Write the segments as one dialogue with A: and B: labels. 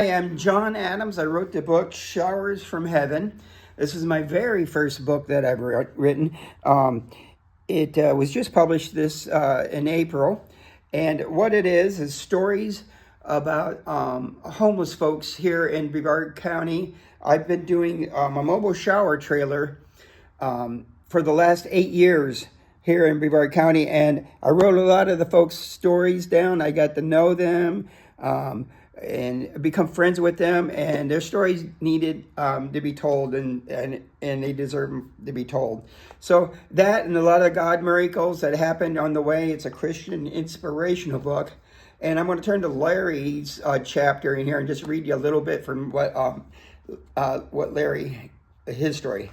A: Hi, I'm John Adams. I wrote the book Showers from Heaven. This is my very first book that I've written. It was just published this in April. And what it is stories about homeless folks here in Brevard County. I've been doing a mobile shower trailer for the last 8 years here in Brevard County, and I wrote a lot of the folks' stories down. I got to know them and become friends with them, and their stories needed to be told, and they deserve to be told. So that and a lot of God miracles that happened on the way. It's a Christian inspirational book, and I'm going to turn to Larry's chapter in here and just read you a little bit from what Larry, his story.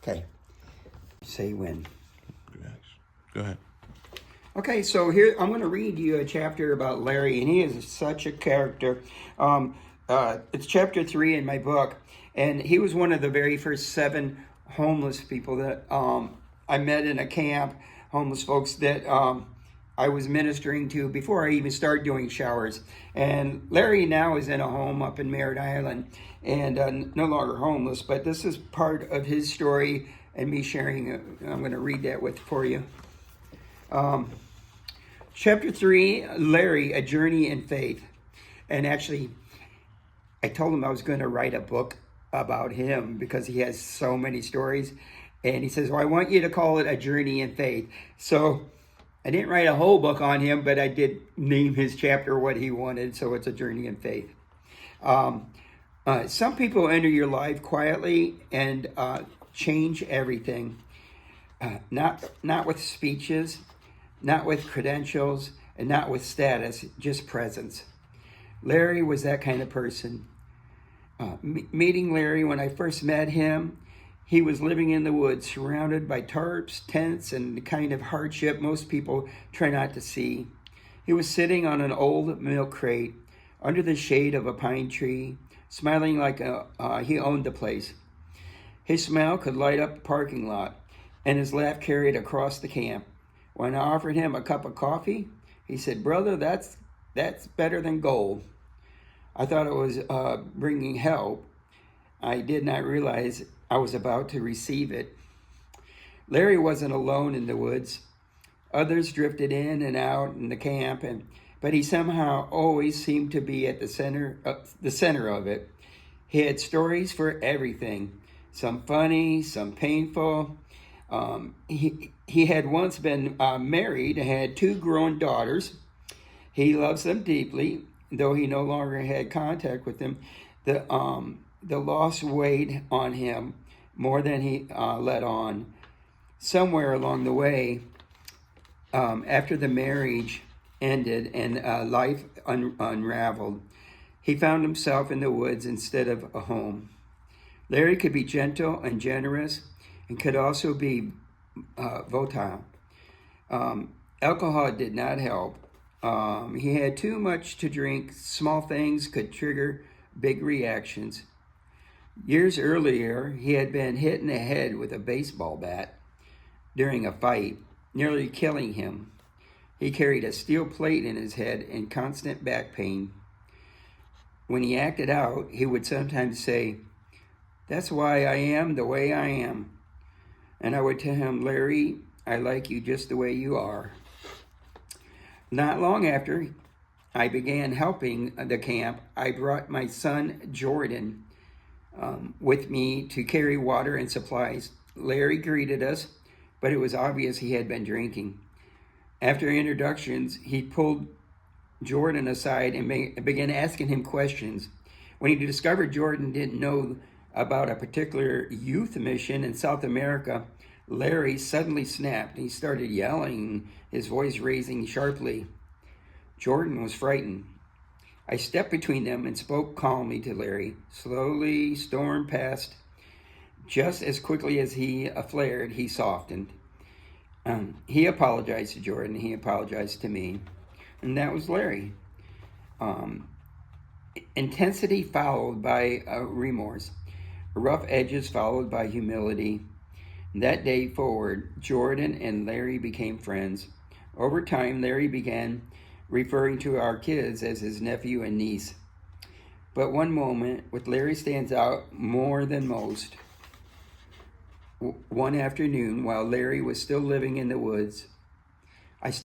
A: Okay. Say when.
B: Go ahead.
A: Okay, so here I'm going to read you a chapter about Larry, and he is such a character. It's chapter 3 in my book, and he was one of the very first 7 homeless people that I met in a camp, homeless folks that I was ministering to before I even started doing showers. And Larry now is in a home up in Merritt Island and no longer homeless, but this is part of his story and me sharing it. I'm going to read that for you. Chapter 3, Larry, A Journey in Faith. And actually, I told him I was going to write a book about him because he has so many stories. And he says, well, I want you to call it A Journey in Faith. So I didn't write a whole book on him, but I did name his chapter what he wanted. So it's A Journey in Faith. Some people enter your life quietly and change everything. Not with speeches, not with credentials, and not with status, just presence. Larry was that kind of person. Meeting Larry, when I first met him, he was living in the woods, surrounded by tarps, tents, and the kind of hardship most people try not to see. He was sitting on an old milk crate under the shade of a pine tree, smiling like he owned the place. His smile could light up the parking lot, and his laugh carried across the camp. When I offered him a cup of coffee, he said, "Brother, that's better than gold." I thought it was bringing help. I did not realize I was about to receive it. Larry wasn't alone in the woods. Others drifted in and out in the camp, but he somehow always seemed to be at the center of it. He had stories for everything, some funny, some painful. He had once been married and had 2 grown daughters. He loves them deeply, though he no longer had contact with them. The loss weighed on him more than he let on. Somewhere along the way, after the marriage ended and life unraveled, he found himself in the woods instead of a home. Larry could be gentle and generous, and could also be volatile. Alcohol did not help. He had too much to drink. Small things could trigger big reactions. Years earlier, he had been hit in the head with a baseball bat during a fight, nearly killing him. He carried a steel plate in his head and constant back pain. When he acted out, he would sometimes say, "That's why I am the way I am." And I would tell him, "Larry, I like you just the way you are." Not long after I began helping the camp, I brought my son, Jordan, with me to carry water and supplies. Larry greeted us, but it was obvious he had been drinking. After introductions, he pulled Jordan aside and began asking him questions. When he discovered Jordan didn't know about a particular youth mission in South America, Larry suddenly snapped. He started yelling, his voice raising sharply. Jordan was frightened. I stepped between them and spoke calmly to Larry. Slowly, storm passed. Just as quickly as he flared, he softened. He apologized to Jordan. He apologized to me. And that was Larry. Intensity followed by remorse. Rough edges followed by humility. That day forward, Jordan and Larry became friends. Over time, Larry began referring to our kids as his nephew and niece. But one moment with Larry stands out more than most. One afternoon, while Larry was still living in the woods,